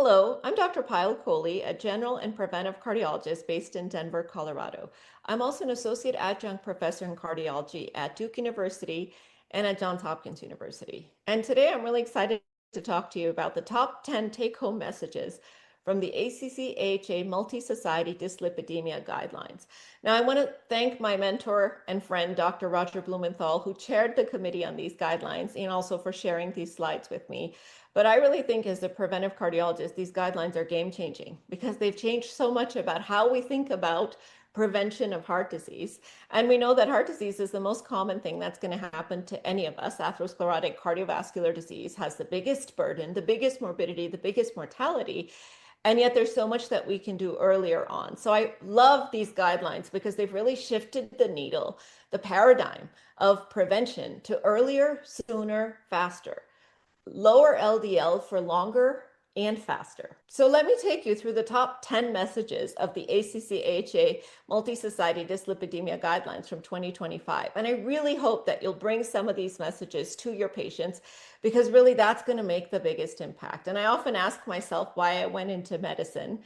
Hello, I'm Dr. Payal Kohli, a general and preventive cardiologist based in Denver, Colorado. I'm also an associate adjunct professor in cardiology at Duke University and at Johns Hopkins University. And today I'm really excited to talk to you about the top 10 take-home messages from the ACC AHA Multisociety Dyslipidemia Guidelines. Now, I want to thank my mentor and friend, Dr. Roger Blumenthal, who chaired the committee on these guidelines and also for sharing these slides with me. But I really think as a preventive cardiologist, these guidelines are game changing because they've changed so much about how we think about prevention of heart disease. And we know that heart disease is the most common thing that's going to happen to any of us. Atherosclerotic cardiovascular disease has the biggest burden, the biggest morbidity, the biggest mortality. And yet there's so much that we can do earlier on. So I love these guidelines because they've really shifted the needle, the paradigm of prevention to earlier, sooner, faster. Lower LDL for longer and faster. So let me take you through the top 10 messages of the ACC-AHA Multisociety Dyslipidemia Guidelines from 2025. And I really hope that you'll bring some of these messages to your patients because really that's going to make the biggest impact. And I often ask myself why I went into medicine.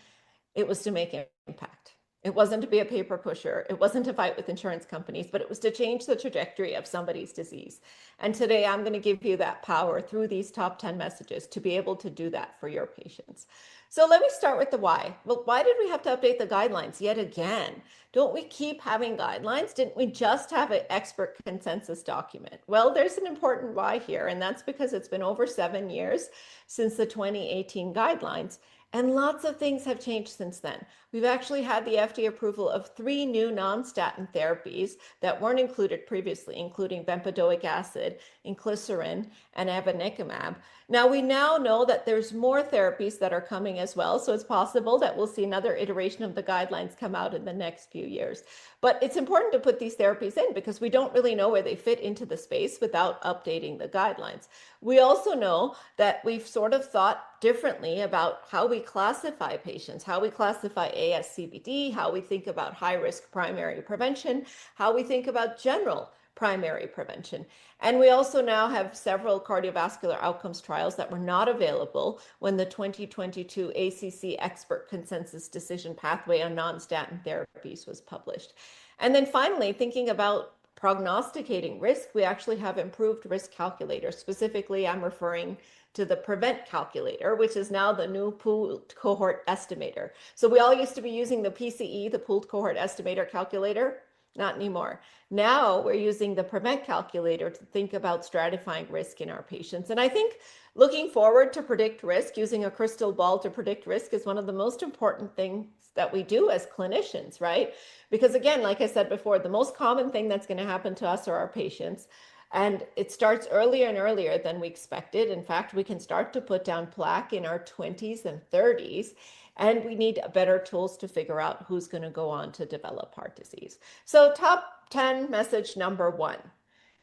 It was to make impact. It wasn't to be a paper pusher. It wasn't to fight with insurance companies, but it was to change the trajectory of somebody's disease. And today I'm going to give you that power through these top 10 messages to be able to do that for your patients. So let me start with the why. Well, why did we have to update the guidelines yet again? Don't we keep having guidelines? Didn't we just have an expert consensus document? Well, there's an important why here, and that's because it's been over 7 years since the 2018 guidelines. And lots of things have changed since then. We've actually had the FDA approval of 3 new non-statin therapies that weren't included previously, including bempedoic acid, inclisiran, and evinacumab. Now, we now know that there's more therapies that are coming as well, so it's possible that we'll see another iteration of the guidelines come out in the next few years. But it's important to put these therapies in because we don't really know where they fit into the space without updating the guidelines. We also know that we've sort of thought differently about how we classify patients, how we classify ASCVD, how we think about high-risk primary prevention, how we think about general primary prevention. And we also now have several cardiovascular outcomes trials that were not available when the 2022 ACC expert consensus decision pathway on non-statin therapies was published. And then finally, thinking about prognosticating risk, we actually have improved risk calculators. Specifically, I'm referring to the PREVENT calculator, which is now the new pooled cohort estimator. So we all used to be using the PCE, the pooled cohort estimator calculator. Not anymore. Now we're using the PREVENT calculator to think about stratifying risk in our patients. And I think looking forward to predict risk, using a crystal ball to predict risk is one of the most important things that we do as clinicians, right? Because again, like I said before, the most common thing that's going to happen to us are our patients. And it starts earlier and earlier than we expected. In fact, we can start to put down plaque in our 20s and 30s. And we need better tools to figure out who's going to go on to develop heart disease. So top 10 message number 1,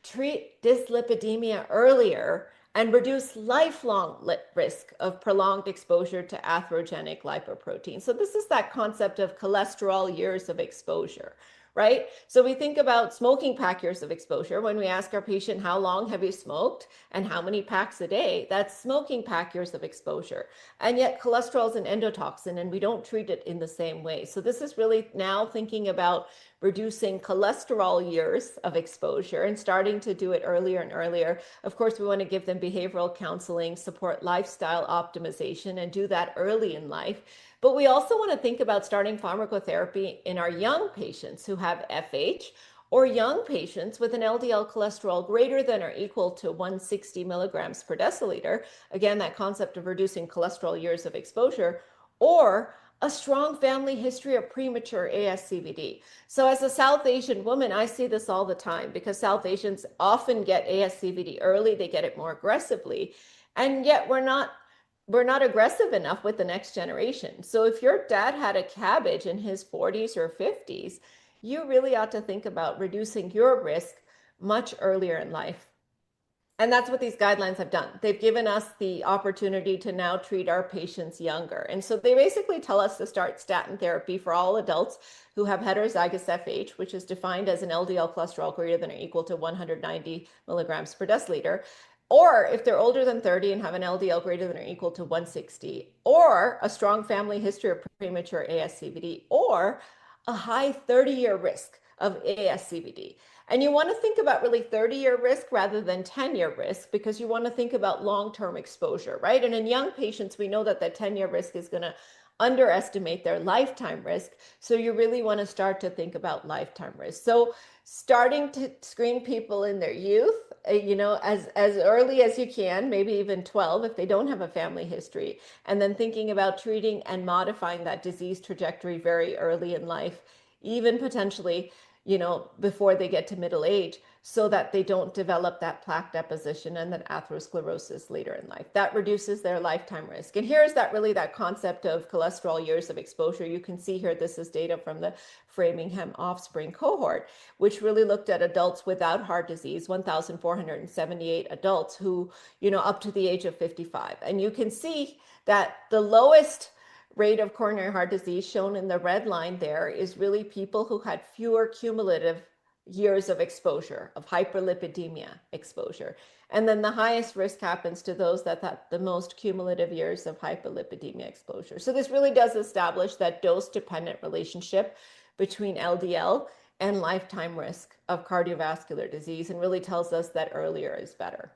treat dyslipidemia earlier and reduce lifelong risk of prolonged exposure to atherogenic lipoprotein. So this is that concept of cholesterol years of exposure, right? So we think about smoking pack years of exposure. When we ask our patient, how long have you smoked and how many packs a day? That's smoking pack years of exposure. And yet cholesterol is an endotoxin and we don't treat it in the same way. So this is really now thinking about reducing cholesterol years of exposure and starting to do it earlier and earlier. Of course, we want to give them behavioral counseling, support lifestyle optimization, and do that early in life. But we also want to think about starting pharmacotherapy in our young patients who have FH or young patients with an LDL cholesterol greater than or equal to 160 milligrams per deciliter. Again, that concept of reducing cholesterol years of exposure, or a strong family history of premature ASCVD. So as a South Asian woman, I see this all the time because South Asians often get ASCVD early, they get it more aggressively, and yet we're not aggressive enough with the next generation. So if your dad had a cabbage in his 40s or 50s, you really ought to think about reducing your risk much earlier in life. And that's what these guidelines have done. They've given us the opportunity to now treat our patients younger. And so they basically tell us to start statin therapy for all adults who have heterozygous FH, which is defined as an LDL cholesterol greater than or equal to 190 milligrams per deciliter, or if they're older than 30 and have an LDL greater than or equal to 160, or a strong family history of premature ASCVD, or a high 30-year risk of ASCVD. And you want to think about really 30-year risk rather than 10-year risk, because you want to think about long-term exposure, right? And in young patients, we know that that 10-year risk is going to underestimate their lifetime risk. So you really want to start to think about lifetime risk. So starting to screen people in their youth, as early as you can, maybe even 12 if they don't have a family history, and then thinking about treating and modifying that disease trajectory very early in life, even potentially, before they get to middle age, so that they don't develop that plaque deposition and then atherosclerosis later in life. That reduces their lifetime risk. And here's that concept of cholesterol years of exposure. You can see here, this is data from the Framingham Offspring cohort, which really looked at adults without heart disease, 1,478 adults who, up to the age of 55. And you can see that the lowest rate of coronary heart disease shown in the red line there is really people who had fewer cumulative years of exposure, of hyperlipidemia exposure. And then the highest risk happens to those that had the most cumulative years of hyperlipidemia exposure. So this really does establish that dose-dependent relationship between LDL and lifetime risk of cardiovascular disease, and really tells us that earlier is better.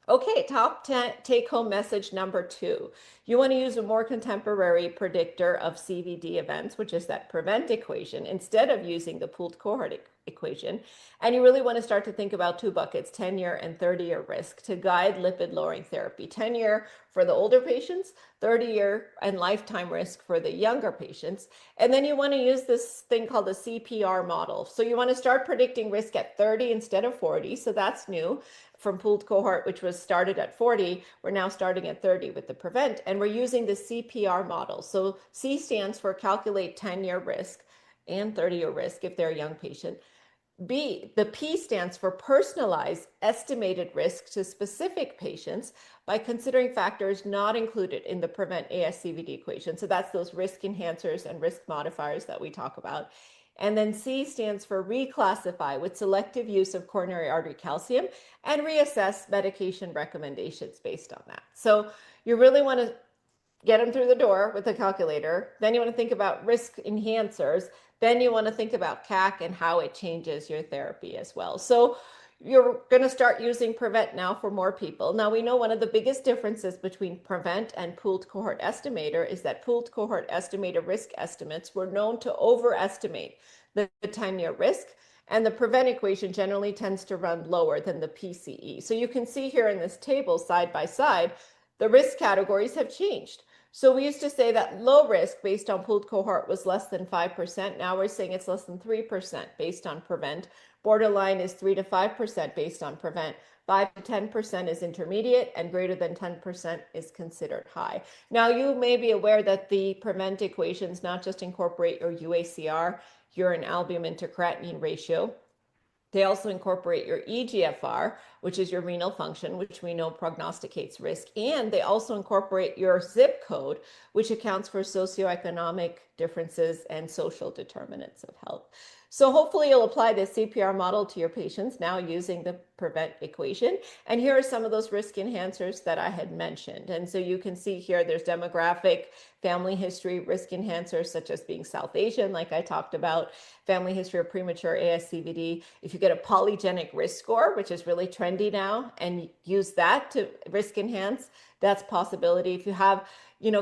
Okay, top 10 take-home message number 2. You want to use a more contemporary predictor of CVD events, which is that PREVENT equation, instead of using the pooled cohort equation. And you really want to start to think about 2 buckets, 10-year and 30-year risk, to guide lipid-lowering therapy. 10-year for the older patients, 30-year and lifetime risk for the younger patients. And then you want to use this thing called the CPR model. So you want to start predicting risk at 30 instead of 40. So that's new from pooled cohort, which was started at 40. We're now starting at 30 with the PREVENT, and we're using the CPR model. So C stands for calculate 10-year risk and 30-year risk if they're a young patient. B, the P stands for personalized estimated risk to specific patients by considering factors not included in the PREVENT ASCVD equation. So that's those risk enhancers and risk modifiers that we talk about. And then C stands for reclassify, with selective use of coronary artery calcium, and reassess medication recommendations based on that. So you really want to get them through the door with a calculator. Then you want to think about risk enhancers. Then you want to think about CAC and how it changes your therapy as well. So you're going to start using PREVENT now for more people. Now, we know one of the biggest differences between PREVENT and pooled cohort estimator is that pooled cohort estimator risk estimates were known to overestimate the 10-year risk, and the PREVENT equation generally tends to run lower than the PCE. So you can see here in this table, side by side, the risk categories have changed. So we used to say that low risk based on pooled cohort was less than 5%. Now we're saying it's less than 3% based on PREVENT. Borderline is 3 to 5% based on PREVENT. 5 to 10% is intermediate, and greater than 10% is considered high. Now, you may be aware that the PREVENT equations not just incorporate your UACR, urine albumin to creatinine ratio. They also incorporate your eGFR, which is your renal function, which we know prognosticates risk. And they also incorporate your zip code, which accounts for socioeconomic differences and social determinants of health. So hopefully you'll apply the CPR model to your patients now using the PREVENT equation. And here are some of those risk enhancers that I had mentioned. And so you can see here there's demographic, family history, risk enhancers such as being South Asian, like I talked about, family history of premature ASCVD. If you get a polygenic risk score, which is really trendy now, and use that to risk enhance, that's a possibility. If you have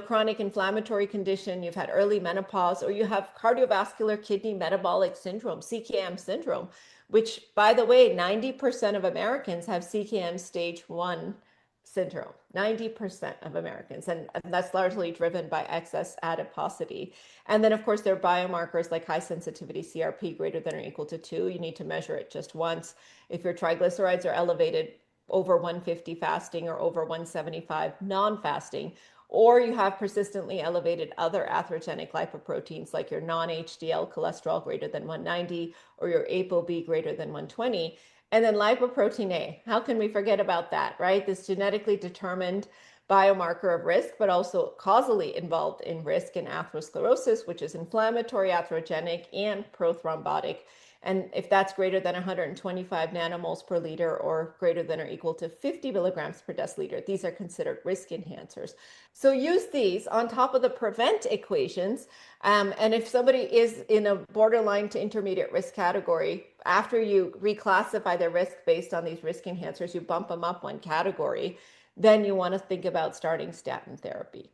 chronic inflammatory condition, you've had early menopause, or you have cardiovascular kidney metabolic syndrome, CKM syndrome, which, by the way, 90% of Americans have CKM stage 1 syndrome, 90% of Americans. And that's largely driven by excess adiposity. And then, of course, there are biomarkers like high sensitivity CRP greater than or equal to 2. You need to measure it just once. If your triglycerides are elevated over 150 fasting or over 175 non-fasting, or you have persistently elevated other atherogenic lipoproteins like your non-HDL cholesterol greater than 190 or your ApoB greater than 120. And then lipoprotein A, how can we forget about that, right? This genetically determined biomarker of risk, but also causally involved in risk in atherosclerosis, which is inflammatory, atherogenic, and prothrombotic. And if that's greater than 125 nanomoles per liter or greater than or equal to 50 milligrams per deciliter, these are considered risk enhancers. So use these on top of the prevent equations. And if somebody is in a borderline to intermediate risk category, after you reclassify their risk based on these risk enhancers, you bump them up one category, then you want to think about starting statin therapy.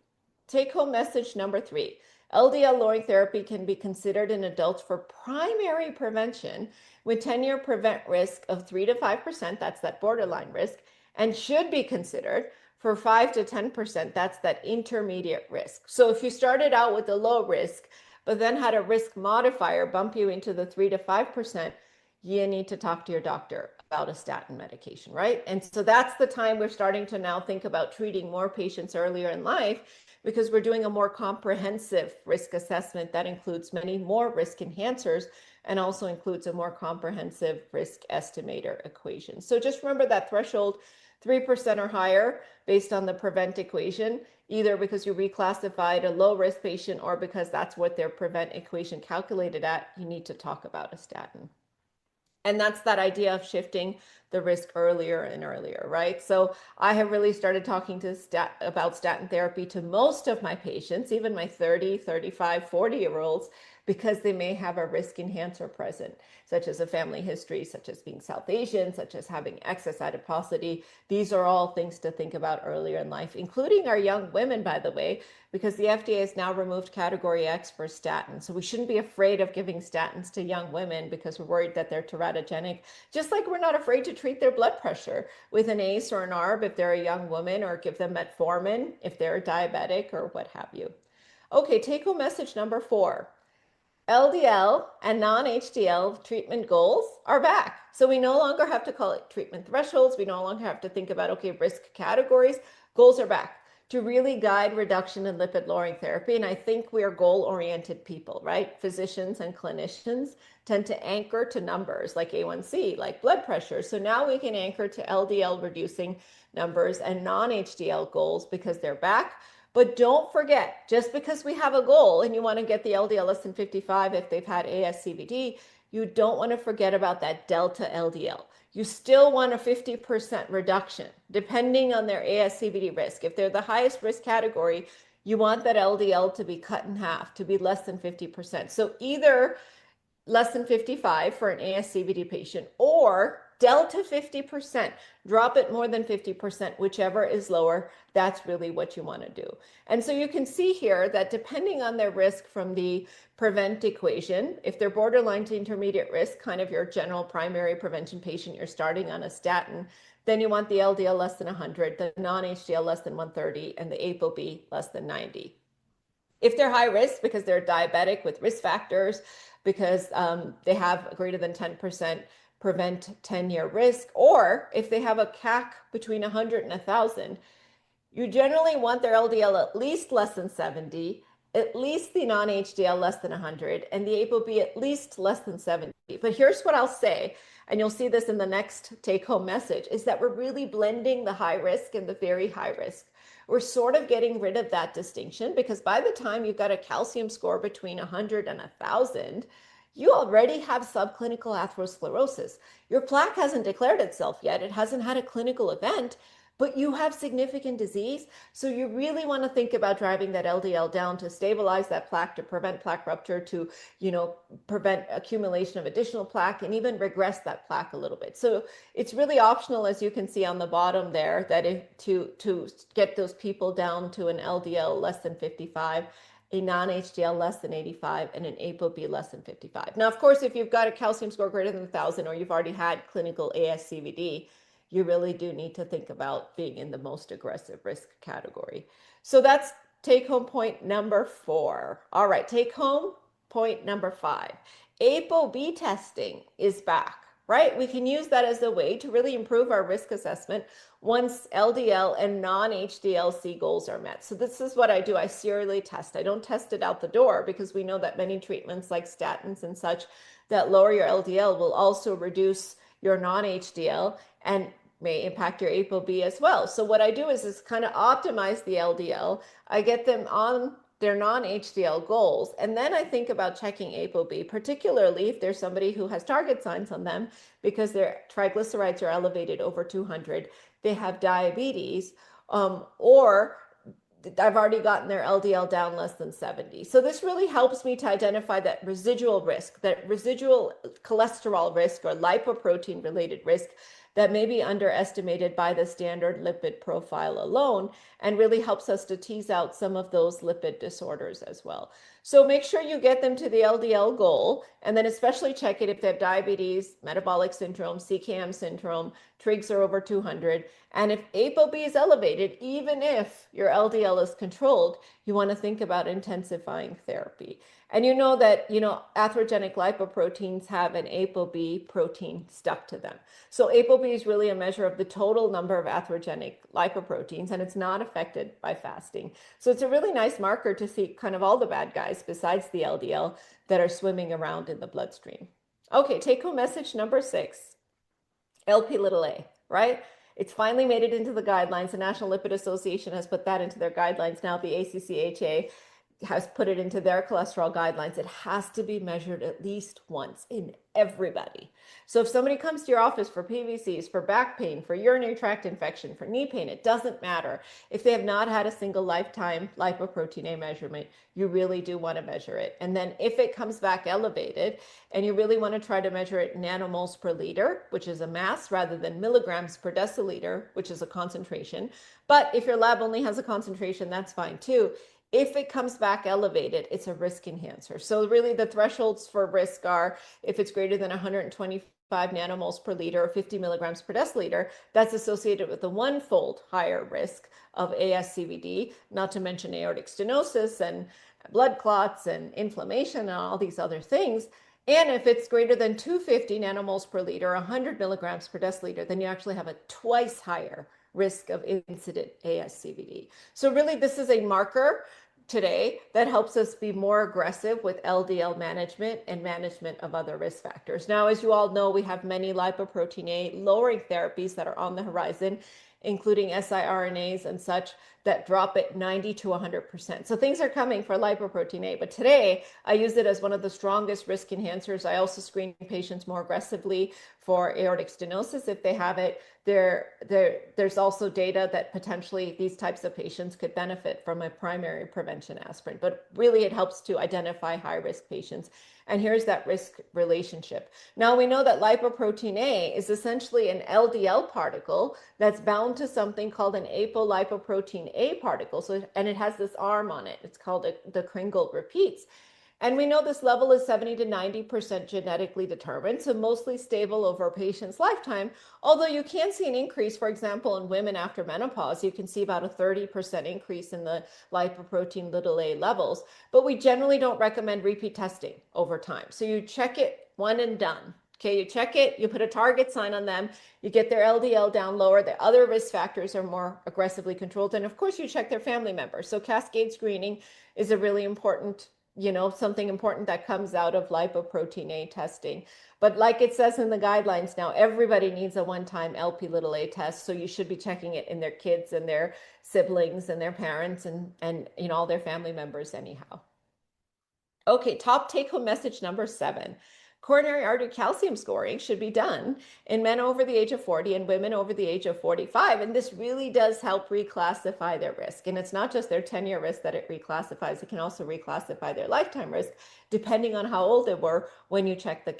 Take home message number 3. LDL lowering therapy can be considered in adults for primary prevention with 10-year prevent risk of 3 to 5%, that's that borderline risk, and should be considered for 5 to 10%, that's that intermediate risk. So if you started out with a low risk, but then had a risk modifier bump you into the 3 to 5%, you need to talk to your doctor about a statin medication, right? And so that's the time we're starting to now think about treating more patients earlier in life, because we're doing a more comprehensive risk assessment that includes many more risk enhancers and also includes a more comprehensive risk estimator equation. So just remember that threshold, 3% or higher based on the prevent equation, either because you reclassified a low risk patient or because that's what their prevent equation calculated at, you need to talk about a statin. And that's that idea of shifting the risk earlier and earlier, right? So I have really started talking about statin therapy to most of my patients, even my 30, 35, 40-year-olds, because they may have a risk enhancer present, such as a family history, such as being South Asian, such as having excess adiposity. These are all things to think about earlier in life, including our young women, by the way, because the FDA has now removed Category X for statins. So we shouldn't be afraid of giving statins to young women because we're worried that they're teratogenic, just like we're not afraid to treat their blood pressure with an ACE or an ARB if they're a young woman, or give them metformin if they're diabetic or what have you. Okay, take home message number 4. LDL and non-HDL treatment goals are back. So we no longer have to call it treatment thresholds. We no longer have to think about, okay, risk categories. Goals are back to really guide reduction in lipid lowering therapy. And I think we are goal-oriented people, right? Physicians and clinicians tend to anchor to numbers like A1C, like blood pressure. So now we can anchor to LDL reducing numbers and non-HDL goals because they're back. But don't forget, just because we have a goal and you want to get the LDL less than 55 if they've had ASCVD, you don't want to forget about that delta LDL. You still want a 50% reduction, depending on their ASCVD risk. If they're the highest risk category, you want that LDL to be cut in half, to be less than 50%. So either less than 55 for an ASCVD patient, or delta 50%, drop it more than 50%, whichever is lower, that's really what you want to do. And so you can see here that depending on their risk from the prevent equation, if they're borderline to intermediate risk, kind of your general primary prevention patient, you're starting on a statin, then you want the LDL less than 100, the non-HDL less than 130, and the ApoB less than 90. If they're high risk because they're diabetic with risk factors, because they have greater than 10% prevent 10-year risk, or if they have a CAC between 100 and 1,000, you generally want their LDL at least less than 70, at least the non-HDL less than 100, and the ApoB at least less than 70. But here's what I'll say, and you'll see this in the next take-home message, is that we're really blending the high risk and the very high risk. We're sort of getting rid of that distinction, because by the time you've got a calcium score between 100 and 1,000, you already have subclinical atherosclerosis. Your plaque hasn't declared itself yet. It hasn't had a clinical event, but you have significant disease. So you really want to think about driving that LDL down to stabilize that plaque, to prevent plaque rupture, to, prevent accumulation of additional plaque, and even regress that plaque a little bit. So it's really optional, as you can see on the bottom there, that to get those people down to an LDL less than 55, a non-HDL less than 85, and an ApoB less than 55. Now, of course, if you've got a calcium score greater than 1,000, or you've already had clinical ASCVD, you really do need to think about being in the most aggressive risk category. So that's take-home point number 4. All right, take-home point number 5. ApoB testing is back, right? We can use that as a way to really improve our risk assessment once LDL and non-HDL-C goals are met. So this is what I do. I serially test. I don't test it out the door, because we know that many treatments like statins and such that lower your LDL will also reduce your non-HDL. And may impact your ApoB as well. So what I do is kind of optimize the LDL. I get them on their non-HDL goals, and then I think about checking ApoB, particularly if there's somebody who has target signs on them because their triglycerides are elevated over 200, they have diabetes, or I've already gotten their LDL down less than 70. So this really helps me to identify that residual risk, that residual cholesterol risk or lipoprotein related risk that may be underestimated by the standard lipid profile alone, and really helps us to tease out some of those lipid disorders as well. So make sure you get them to the LDL goal, and then especially check it if they have diabetes, metabolic syndrome, CKM syndrome, trigs are over 200. And if ApoB is elevated, even if your LDL is controlled, you want to think about intensifying therapy. And you know that, atherogenic lipoproteins have an ApoB protein stuck to them. So ApoB is really a measure of the total number of atherogenic lipoproteins, and it's not affected by fasting. So it's a really nice marker to see kind of all the bad guys besides the LDL that are swimming around in the bloodstream. Okay, take home message number 6, Lp(a), right? It's finally made it into the guidelines. The National Lipid Association has put that into their guidelines. Now the ACC/HA has put it into their cholesterol guidelines. It has to be measured at least once in everybody. So if somebody comes to your office for PVCs, for back pain, for urinary tract infection, for knee pain, it doesn't matter. If they have not had a single lifetime lipoprotein A measurement, you really do want to measure it. And then if it comes back elevated, and you really want to try to measure it nanomoles per liter, which is a mass, rather than milligrams per deciliter, which is a concentration. But if your lab only has a concentration, that's fine too. If it comes back elevated, it's a risk enhancer. So really the thresholds for risk are if it's greater than 125 nanomoles per liter or 50 milligrams per deciliter, that's associated with a one-fold higher risk of ASCVD, not to mention aortic stenosis and blood clots and inflammation and all these other things. And if it's greater than 250 nanomoles per liter, 100 milligrams per deciliter, then you actually have a twice higher risk of incident ASCVD. So really, this is a marker today that helps us be more aggressive with LDL management and management of other risk factors. Now, as you all know, we have many lipoprotein A lowering therapies that are on the horizon, including siRNAs and such that drop it 90 to 100%. So things are coming for lipoprotein A, but today I use it as one of the strongest risk enhancers. I also screen patients more aggressively for aortic stenosis if they have it. There's also data that potentially these types of patients could benefit from a primary prevention aspirin, but really it helps to identify high-risk patients. And here's that risk relationship. Now we know that lipoprotein A is essentially an LDL particle that's bound to something called an apolipoprotein A particle. And it has this arm on it. It's called the Kringle repeats. And we know this level is 70 to 90% genetically determined, so mostly stable over a patient's lifetime. Although you can see an increase, for example, in women after menopause, you can see about a 30% increase in the lipoprotein a levels, but we generally don't recommend repeat testing over time. So you check it one and done. Okay, you check it, you put a target sign on them, you get their LDL down lower, the other risk factors are more aggressively controlled, and of course you check their family members. So cascade screening is a really important, something important that comes out of lipoprotein A testing. But like it says in the guidelines now, everybody needs a one-time Lp(a) test, so you should be checking it in their kids and their siblings and their parents and all their family members anyhow. Okay, top take-home message number 7. Coronary artery calcium scoring should be done in men over the age of 40 and women over the age of 45. And this really does help reclassify their risk. And it's not just their 10-year risk that it reclassifies. It can also reclassify their lifetime risk, depending on how old they were when you check the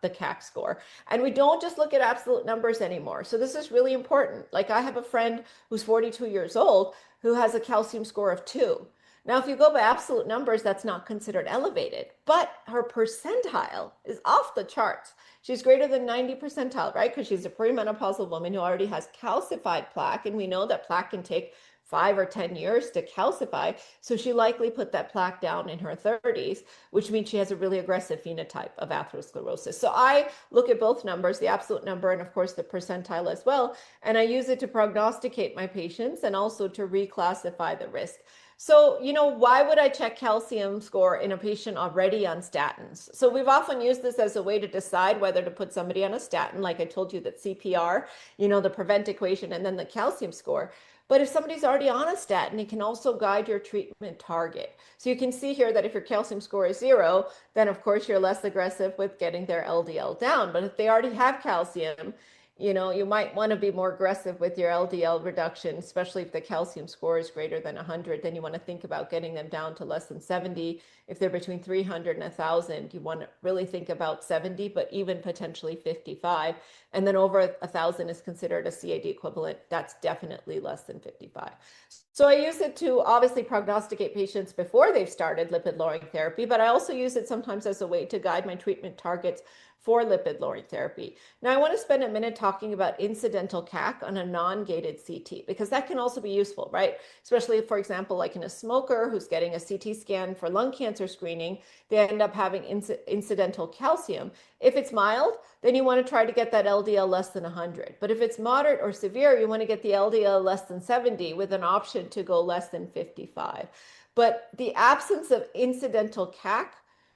CAC score. And we don't just look at absolute numbers anymore. So this is really important. Like I have a friend who's 42 years old who has a calcium score of 2. Now, if you go by absolute numbers, that's not considered elevated, but her percentile is off the charts. She's greater than 90 percentile, right? Because she's a premenopausal woman who already has calcified plaque, and we know that plaque can take 5 or 10 years to calcify. So she likely put that plaque down in her 30s, which means she has a really aggressive phenotype of atherosclerosis. So I look at both numbers, the absolute number and of course the percentile as well, and I use it to prognosticate my patients and also to reclassify the risk. So, why would I check calcium score in a patient already on statins? So we've often used this as a way to decide whether to put somebody on a statin, like I told you that CPR, the prevent equation, and then the calcium score. But if somebody's already on a statin, it can also guide your treatment target. So you can see here that if your calcium score is 0, then of course you're less aggressive with getting their LDL down. But if they already have calcium, you might want to be more aggressive with your LDL reduction, especially if the calcium score is greater than 100. Then you want to think about getting them down to less than 70. If they're between 300 and 1,000, you want to really think about 70, but even potentially 55. And then over 1,000 is considered a CAD equivalent. That's definitely less than 55. So I use it to obviously prognosticate patients before they've started lipid-lowering therapy, but I also use it sometimes as a way to guide my treatment targets for lipid-lowering therapy. Now, I want to spend a minute talking about incidental CAC on a non-gated CT, because that can also be useful, right? Especially, for example, like in a smoker who's getting a CT scan for lung cancer screening, they end up having incidental calcium. If it's mild, then you want to try to get that LDL less than 100. But if it's moderate or severe, you want to get the LDL less than 70 with an option to go less than 55. But the absence of incidental CAC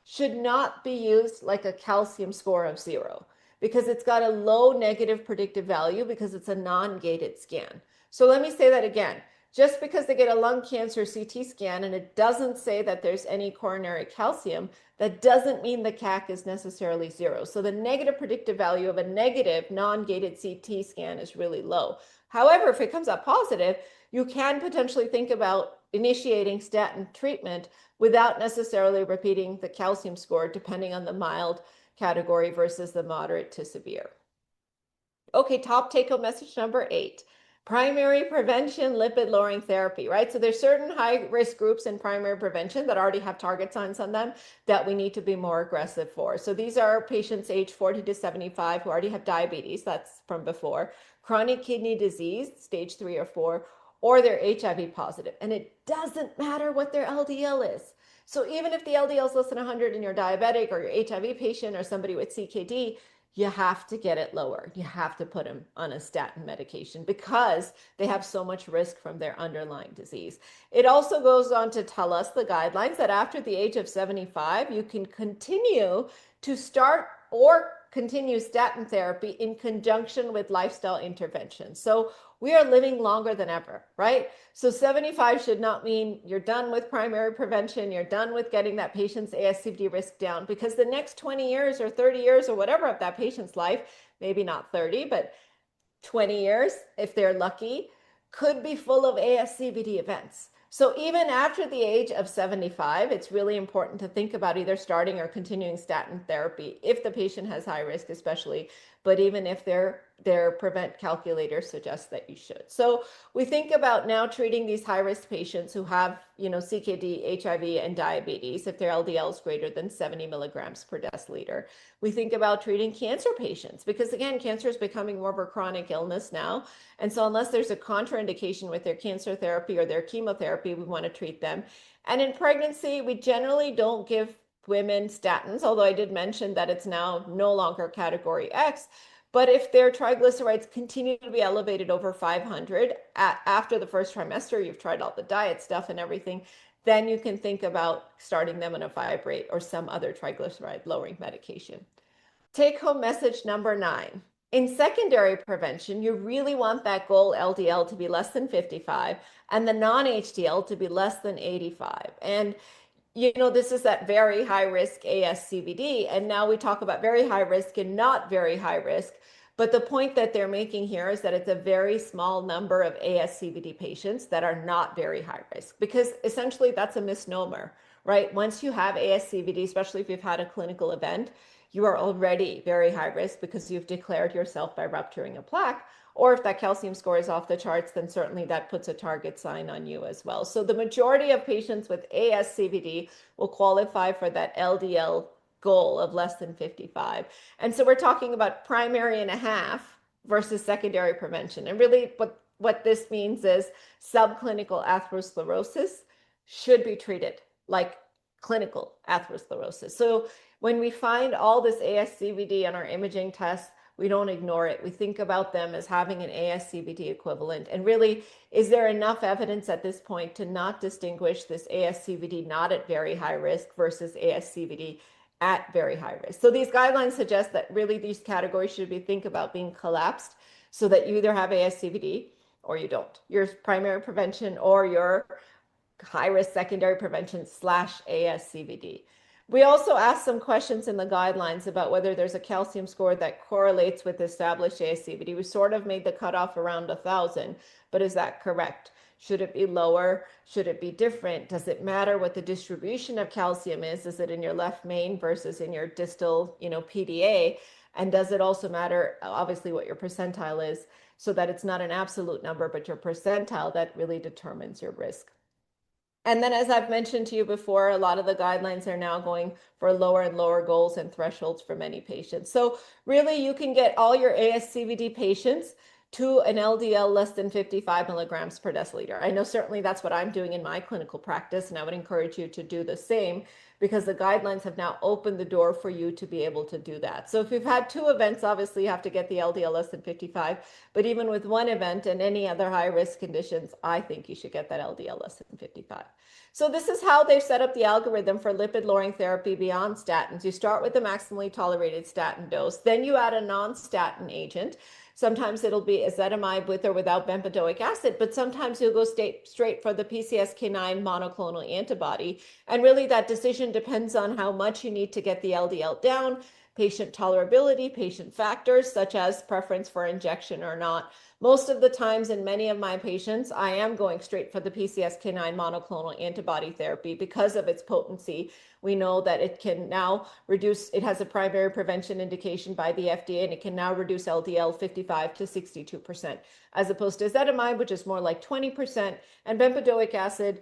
should not be used like a calcium score of 0, because it's got a low negative predictive value because it's a non-gated scan. So let me say that again. Just because they get a lung cancer CT scan and it doesn't say that there's any coronary calcium, that doesn't mean the CAC is necessarily 0. So the negative predictive value of a negative non-gated CT scan is really low. However, if it comes up positive, you can potentially think about initiating statin treatment without necessarily repeating the calcium score, depending on the mild category versus the moderate to severe. Okay, top take-home message number 8. Primary prevention lipid-lowering therapy, right? So there's certain high-risk groups in primary prevention that already have target signs on them that we need to be more aggressive for. So these are patients age 40 to 75 who already have diabetes, that's from before, chronic kidney disease, stage 3 or 4, or they're HIV positive. And it doesn't matter what their LDL is. So even if the LDL is less than 100 and you're diabetic or you're HIV patient or somebody with CKD, you have to get it lower. You have to put them on a statin medication because they have so much risk from their underlying disease. It also goes on to tell us, the guidelines, that after the age of 75, you can continue to start or continue statin therapy in conjunction with lifestyle interventions. So we are living longer than ever, right? So 75 should not mean you're done with primary prevention, you're done with getting that patient's ASCVD risk down, because the next 20 years or 30 years or whatever of that patient's life, maybe not 30, but 20 years, if they're lucky, could be full of ASCVD events. So even after the age of 75, it's really important to think about either starting or continuing statin therapy if the patient has high risk, especially, but even if their prevent calculator suggests that you should. So we think about now treating these high-risk patients who have, CKD, HIV, and diabetes if their LDL is greater than 70 milligrams per deciliter. We think about treating cancer patients because, again, cancer is becoming more of a chronic illness now. And so unless there's a contraindication with their cancer therapy or their chemotherapy, we want to treat them. And in pregnancy, we generally don't give women statins, although I did mention that it's now no longer category X. But if their triglycerides continue to be elevated over 500 after the first trimester, you've tried all the diet stuff and everything, then you can think about starting them on a fibrate or some other triglyceride lowering medication. Take home message number 9. In secondary prevention, you really want that goal LDL to be less than 55 and the non-HDL to be less than 85. And this is that very high risk ASCVD. And now we talk about very high risk and not very high risk. But the point that they're making here is that it's a very small number of ASCVD patients that are not very high risk, because essentially that's a misnomer, right? Once you have ASCVD, especially if you've had a clinical event, you are already very high risk because you've declared yourself by rupturing a plaque. Or if that calcium score is off the charts, then certainly that puts a target sign on you as well. So the majority of patients with ASCVD will qualify for that LDL goal of less than 55. And so we're talking about primary and a half versus secondary prevention. And really what this means is subclinical atherosclerosis should be treated like clinical atherosclerosis. So when we find all this ASCVD on our imaging tests, We don't ignore it. We think about them as having an ASCVD equivalent. And really, is there enough evidence at this point to not distinguish this ASCVD not at very high risk versus ASCVD at very high risk? So these guidelines suggest that really these categories should be think about being collapsed so that you either have ASCVD or you don't. Your primary prevention or your high-risk secondary prevention / ASCVD. We also asked some questions in the guidelines about whether there's a calcium score that correlates with established ASCVD. We sort of made the cutoff around 1,000, but is that correct? Should it be lower? Should it be different? Does it matter what the distribution of calcium is? Is it in your left main versus in your distal, PDA? And does it also matter, obviously, what your percentile is, so that it's not an absolute number, but your percentile that really determines your risk? And then, as I've mentioned to you before, a lot of the guidelines are now going for lower and lower goals and thresholds for many patients. So really, you can get all your ASCVD patients to an LDL less than 55 milligrams per deciliter. I know certainly that's what I'm doing in my clinical practice, and I would encourage you to do the same because the guidelines have now opened the door for you to be able to do that. So if you've had 2 events, obviously you have to get the LDL less than 55, but even with 1 event and any other high risk conditions, I think you should get that LDL less than 55. So this is how they've set up the algorithm for lipid lowering therapy beyond statins. You start with the maximally tolerated statin dose, then you add a non-statin agent. Sometimes it'll be ezetimibe with or without bempedoic acid, but sometimes you'll go straight for the PCSK9 monoclonal antibody. And really that decision depends on how much you need to get the LDL down, patient tolerability, patient factors such as preference for injection or not. Most of the times in many of my patients, I am going straight for the PCSK9 monoclonal antibody therapy because of its potency. We know that it can now reduce, it has a primary prevention indication by the FDA, and it can now reduce LDL 55 to 62%, as opposed to ezetimibe, which is more like 20%, and bempedoic acid,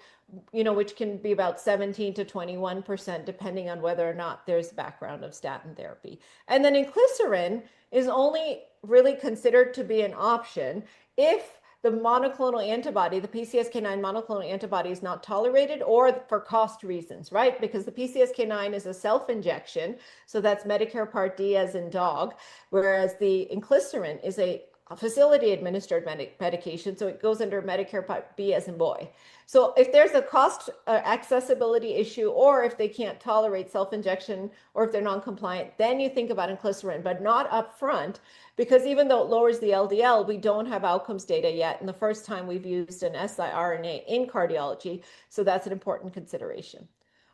which can be about 17 to 21%, depending on whether or not there's background of statin therapy. And then inclisiran is only really considered to be an option if the monoclonal antibody, the PCSK9 monoclonal antibody, is not tolerated or for cost reasons, right? Because the PCSK9 is a self-injection, so that's Medicare Part D as in dog, whereas the inclisiran is a facility administered medication, so it goes under Medicare Part B as in boy. So if there's a cost accessibility issue, or if they can't tolerate self-injection, or if they're non-compliant, then you think about inclisiran, but not upfront, because even though it lowers the LDL, we don't have outcomes data yet. And the first time we've used an siRNA in cardiology, so that's an important consideration.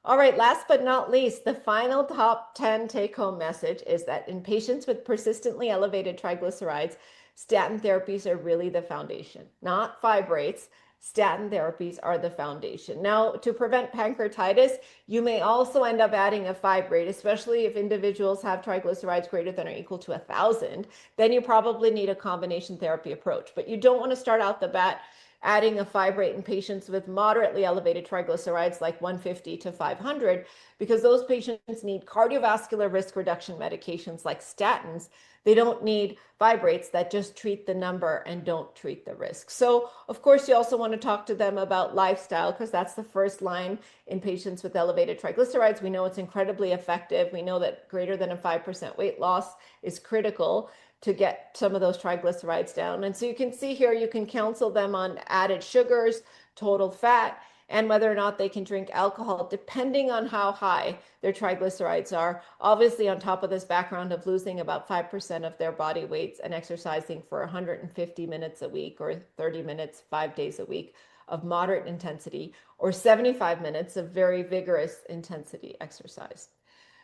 All right, last but not least, the final top 10 take-home message is that in patients with persistently elevated triglycerides, statin therapies are really the foundation, not fibrates. Statin therapies are the foundation. Now, to prevent pancreatitis, you may also end up adding a fibrate, especially if individuals have triglycerides greater than or equal to 1,000. Then you probably need a combination therapy approach. But you don't want to start out the bat adding a fibrate in patients with moderately elevated triglycerides like 150 to 500, because those patients need cardiovascular risk reduction medications like statins. They don't need fibrates that just treat the number and don't treat the risk. So, of course, you also want to talk to them about lifestyle, because that's the first line in patients with elevated triglycerides. We know it's incredibly effective. We know that greater than a 5% weight loss is critical to get some of those triglycerides down. And so you can see here, you can counsel them on added sugars, total fat, and whether or not they can drink alcohol, depending on how high their triglycerides are. Obviously, on top of this background of losing about 5% of their body weights and exercising for 150 minutes a week or 30 minutes, 5 days a week of moderate intensity, or 75 minutes of very vigorous intensity exercise.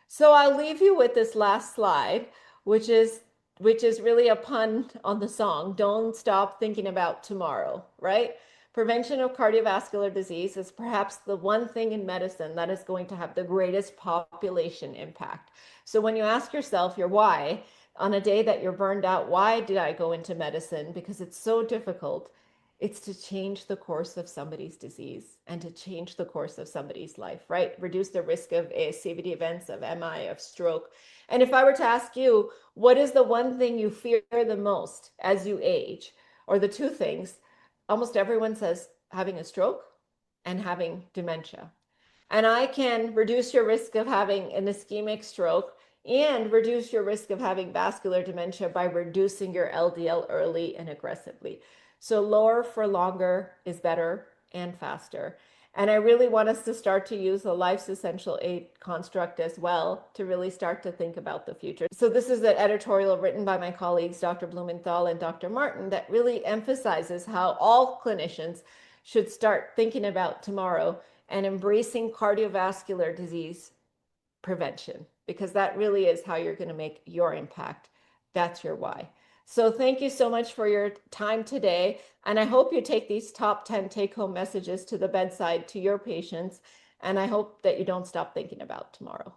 So I'll leave you with this last slide, which is really a pun on the song, "Don't Stop Thinking About Tomorrow," right? Prevention of cardiovascular disease is perhaps the one thing in medicine that is going to have the greatest population impact. So when you ask yourself your why, on a day that you're burned out, why did I go into medicine? Because it's so difficult. It's to change the course of somebody's disease and to change the course of somebody's life, right? Reduce the risk of ASCVD events, of MI, of stroke. And if I were to ask you, what is the one thing you fear the most as you age, or the 2 things, almost everyone says having a stroke and having dementia. And I can reduce your risk of having an ischemic stroke and reduce your risk of having vascular dementia by reducing your LDL early and aggressively. So lower for longer is better and faster. And I really want us to start to use the life's essential eight construct as well to really start to think about the future. So this is an editorial written by my colleagues, Dr. Blumenthal and Dr. Martin, that really emphasizes how all clinicians should start thinking about tomorrow and embracing cardiovascular disease prevention, because that really is how you're going to make your impact. That's your why. So thank you so much for your time today. And I hope you take these top 10 take-home messages to the bedside to your patients. And I hope that you don't stop thinking about tomorrow.